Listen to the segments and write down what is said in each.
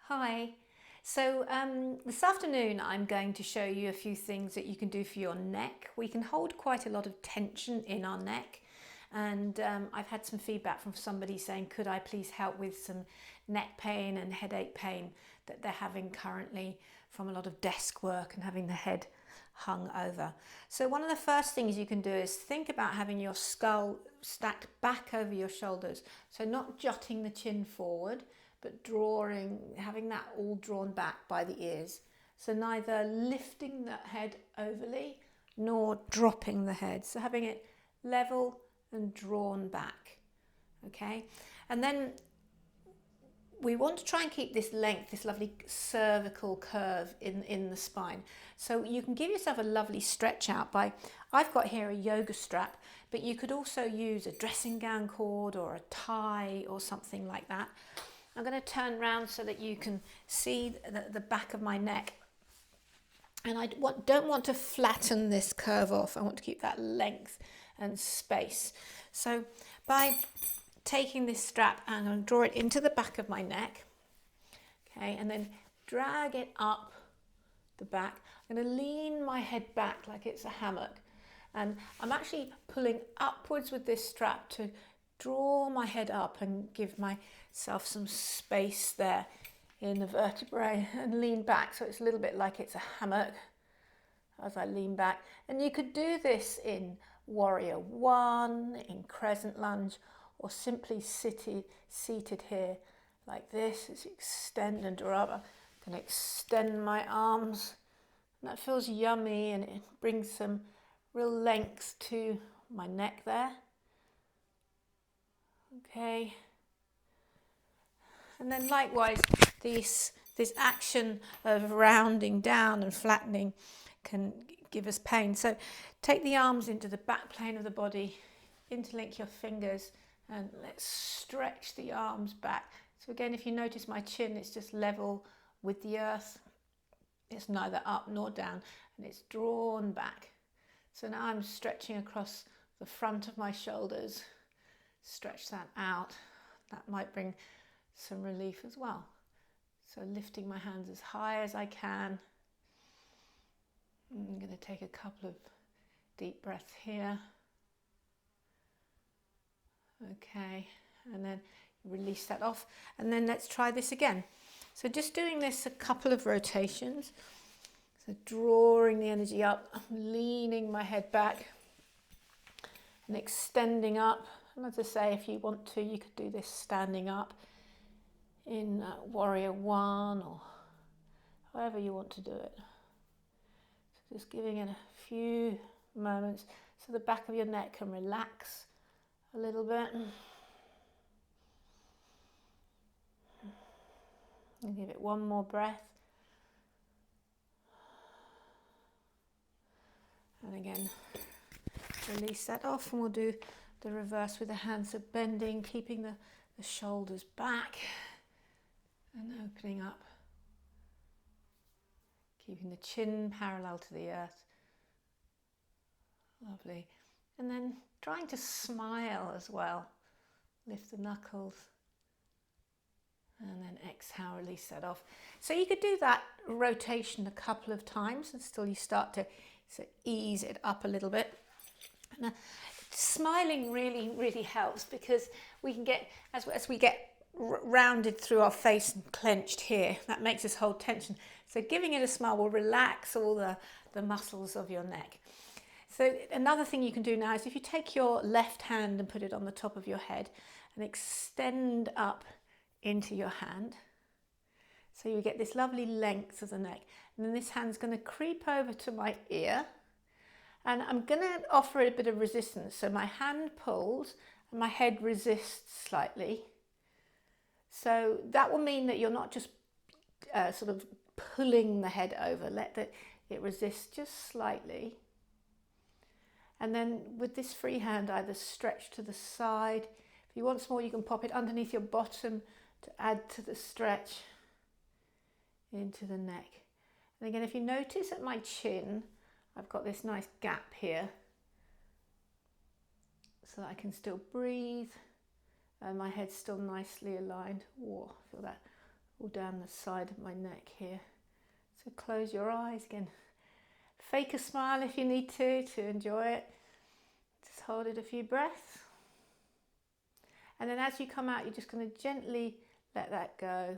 Hi. This afternoon I'm going to show you a few things that you can do for your neck. We can hold quite a lot of tension in our neck, and I've had some feedback from somebody saying, could I please help with some neck pain and headache pain that they're having currently from a lot of desk work and having the head hung over. So one of the first things you can do is think about having your skull stacked back over your shoulders. So not jutting the chin forward, but having that all drawn back by the ears. So neither lifting the head overly nor dropping the head. So having it level and drawn back. Okay, and then we want to try and keep this length, this lovely cervical curve in the spine. So you can give yourself a lovely stretch out by, I've got here a yoga strap, but you could also use a dressing gown cord or a tie or something like that. I'm going to turn around so that you can see the back of my neck. And I don't want to flatten this curve off. I want to keep that length and space. So by taking this strap, I'm going to draw it into the back of my neck. Okay, and then drag it up the back. I'm going to lean my head back like it's a hammock. And I'm actually pulling upwards with this strap to draw my head up and give myself some space there in the vertebrae and lean back, so it's a little bit like it's a hammock as I lean back. And you could do this in warrior one, in crescent lunge, or simply seated here like this. As you extend and draw up, I can extend my arms, and that feels yummy, and it brings some real length to my neck there. Okay, and then likewise this action of rounding down and flattening can give us pain. So take the arms into the back plane of the body, interlink your fingers, and let's stretch the arms back. So again, if you notice my chin, it's just level with the earth. It's neither up nor down, and it's drawn back. So now I'm stretching across the front of my shoulders. Stretch that out. That might bring some relief as well. So lifting my hands as high as I can. I'm going to take a couple of deep breaths here. Okay, and then release that off. And then let's try this again. So just doing this a couple of rotations. So drawing the energy up, leaning my head back and extending up. And as I say, if you want to, you could do this standing up in warrior one or however you want to do it. So just giving it a few moments so the back of your neck can relax a little bit. And give it one more breath. And again, release that off, and we'll do the reverse with the hands. So bending, keeping the shoulders back and opening up. Keeping the chin parallel to the earth. Lovely. And then trying to smile as well. Lift the knuckles. And then exhale, release that off. So you could do that rotation a couple of times until you start to ease it up a little bit. Now, smiling really helps, because we can get, as we get rounded through our face and clenched here, that makes us hold tension. So giving it a smile will relax all the muscles of your neck. So another thing you can do now is if you take your left hand and put it on the top of your head and extend up into your hand, so you get this lovely length of the neck, and then this hand's going to creep over to my ear, and I'm going to offer it a bit of resistance. So my hand pulls and my head resists slightly. So that will mean that you're not just sort of pulling the head over. Let it resist just slightly. And then with this free hand, either stretch to the side. If you want some more, you can pop it underneath your bottom to add to the stretch into the neck. And again, if you notice at my chin, I've got this nice gap here so that I can still breathe and my head's still nicely aligned. Whoa, feel that all down the side of my neck here. So close your eyes again. Fake a smile if you need to enjoy it. Just hold it a few breaths. And then as you come out, you're just going to gently let that go.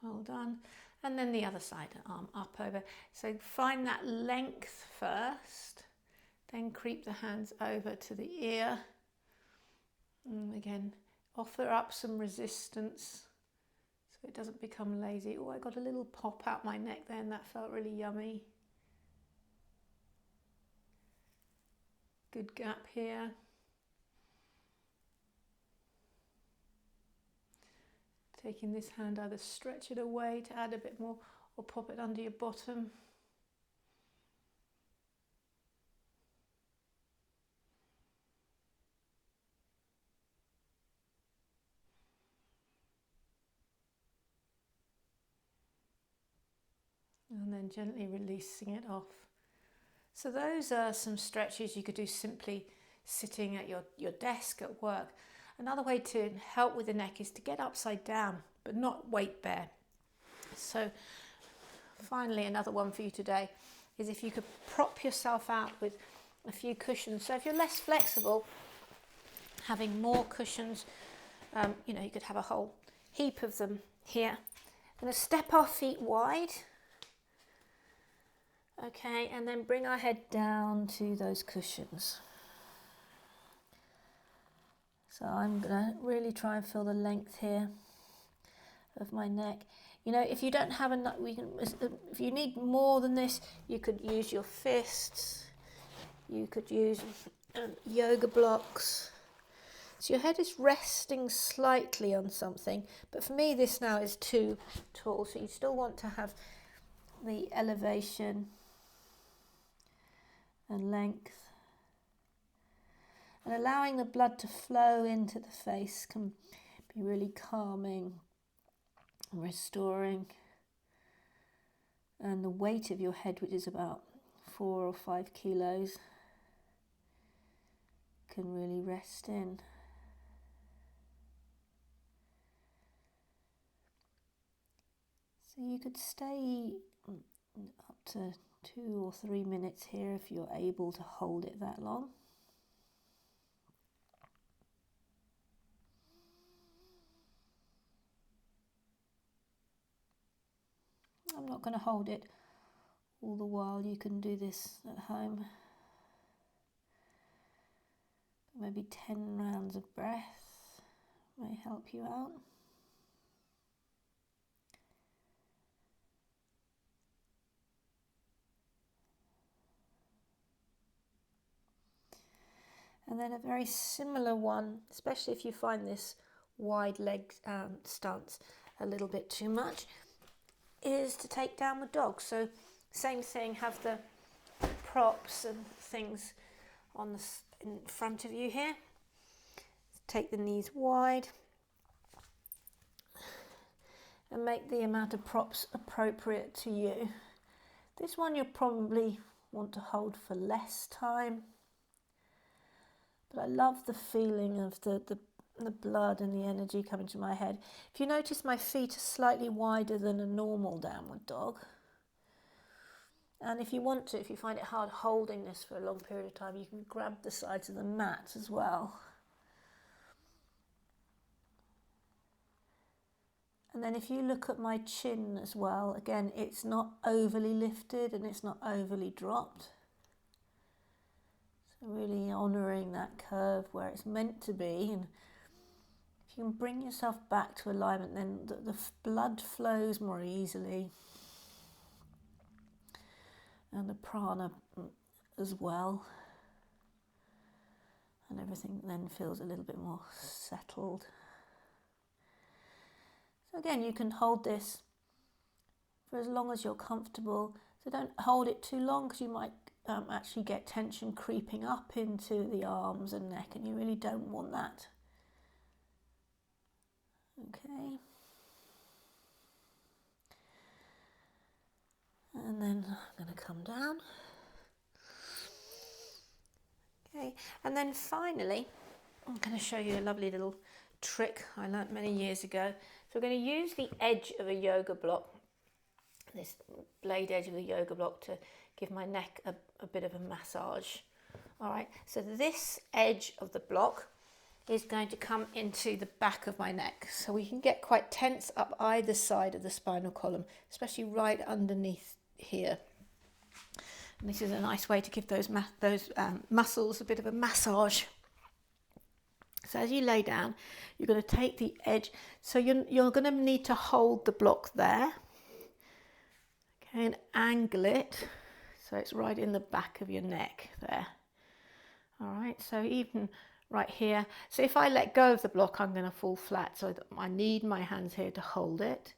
Well done. And then the other side, arm up over. So find that length first, then creep the hands over to the ear. And again, offer up some resistance so it doesn't become lazy. Oh, I got a little pop out my neck then, that felt really yummy. Good gap here. Taking this hand, either stretch it away to add a bit more or pop it under your bottom. And then gently releasing it off. So those are some stretches you could do simply sitting at your desk at work. Another way to help with the neck is to get upside down, but not weight bear. So finally, another one for you today is if you could prop yourself out with a few cushions. So if you're less flexible, having more cushions, you know, you could have a whole heap of them here. I'm going to step our feet wide. Okay, and then bring our head down to those cushions. So I'm going to really try and feel the length here of my neck. You know, if you don't have enough, if you need more than this, you could use your fists. You could use yoga blocks. So your head is resting slightly on something, but for me this now is too tall. So you still want to have the elevation and length. And allowing the blood to flow into the face can be really calming and restoring. And the weight of your head, which is about 4 or 5 kilos, can really rest in. So you could stay up to 2 or 3 minutes here if you're able to hold it that long. I'm not going to hold it all the while. You can do this at home. Maybe 10 rounds of breath may help you out. And then a very similar one, especially if you find this wide leg stance a little bit too much, is to take downward dog. So same thing, have the props and things on in front of you here. Take the knees wide and make the amount of props appropriate to you. This one you'll probably want to hold for less time, but I love the feeling of the blood and the energy coming to my head. If you notice, my feet are slightly wider than a normal downward dog. And if you want to, if you find it hard holding this for a long period of time, you can grab the sides of the mat as well. And then if you look at my chin as well, again, it's not overly lifted and it's not overly dropped. So really honouring that curve where it's meant to be. And if you can bring yourself back to alignment, then the blood flows more easily. And the prana as well. And everything then feels a little bit more settled. So again, you can hold this for as long as you're comfortable. So don't hold it too long because you might actually get tension creeping up into the arms and neck, and you really don't want that. Okay. And then I'm going to come down. Okay, and then finally, I'm going to show you a lovely little trick I learnt many years ago. So we're going to use the edge of a yoga block, this blade edge of the yoga block, to give my neck a bit of a massage. All right, so this edge of the block is going to come into the back of my neck. So we can get quite tense up either side of the spinal column, especially right underneath here. And this is a nice way to give those muscles a bit of a massage. So as you lay down, you're going to take the edge. So you're going to need to hold the block there. Okay, and angle it so it's right in the back of your neck there. All right, so even right here. So if I let go of the block, I'm going to fall flat. So I need my hands here to hold it.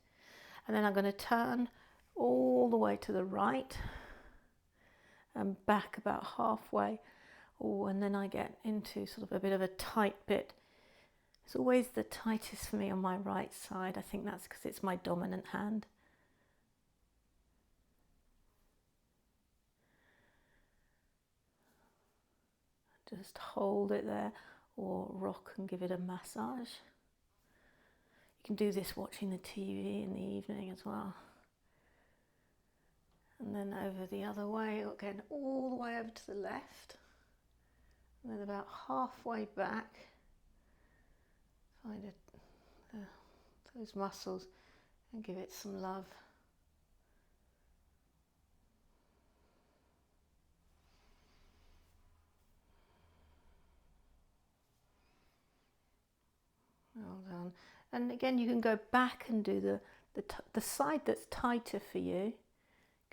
And then I'm going to turn all the way to the right and back about halfway. Oh, and then I get into sort of a bit of a tight bit. It's always the tightest for me on my right side. I think that's because it's my dominant hand. Just hold it there, or rock and give it a massage. You can do this watching the TV in the evening as well. And then over the other way, again, all the way over to the left. And then about halfway back, find those muscles and give it some love. Well done. And again, you can go back and do the side that's tighter for you.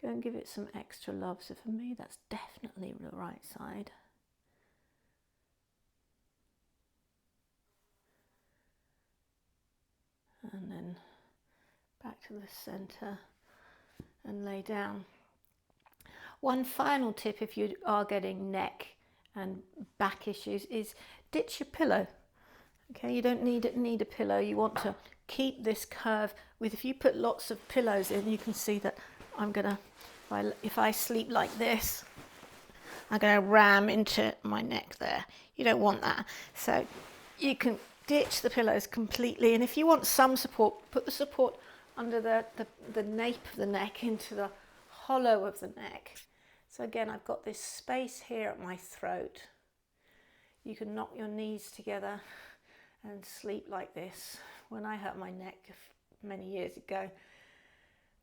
Go and give it some extra love. So for me, that's definitely the right side. And then back to the center and lay down. One final tip if you are getting neck and back issues is ditch your pillow. Okay, you don't need a pillow. You want to keep this curve with, if you put lots of pillows in, you can see that I'm gonna, if I sleep like this, I'm gonna ram into my neck there. You don't want that. So you can ditch the pillows completely. And if you want some support, put the support under the nape of the neck into the hollow of the neck. So again, I've got this space here at my throat. You can knock your knees together and sleep like this. When I hurt my neck many years ago,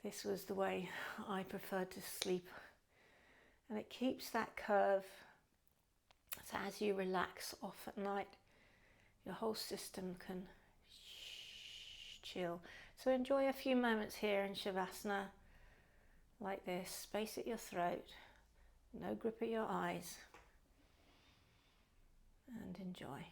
this was the way I preferred to sleep. And it keeps that curve. So as you relax off at night, your whole system can chill. So enjoy a few moments here in Shavasana, like this, space at your throat, no grip at your eyes, and enjoy.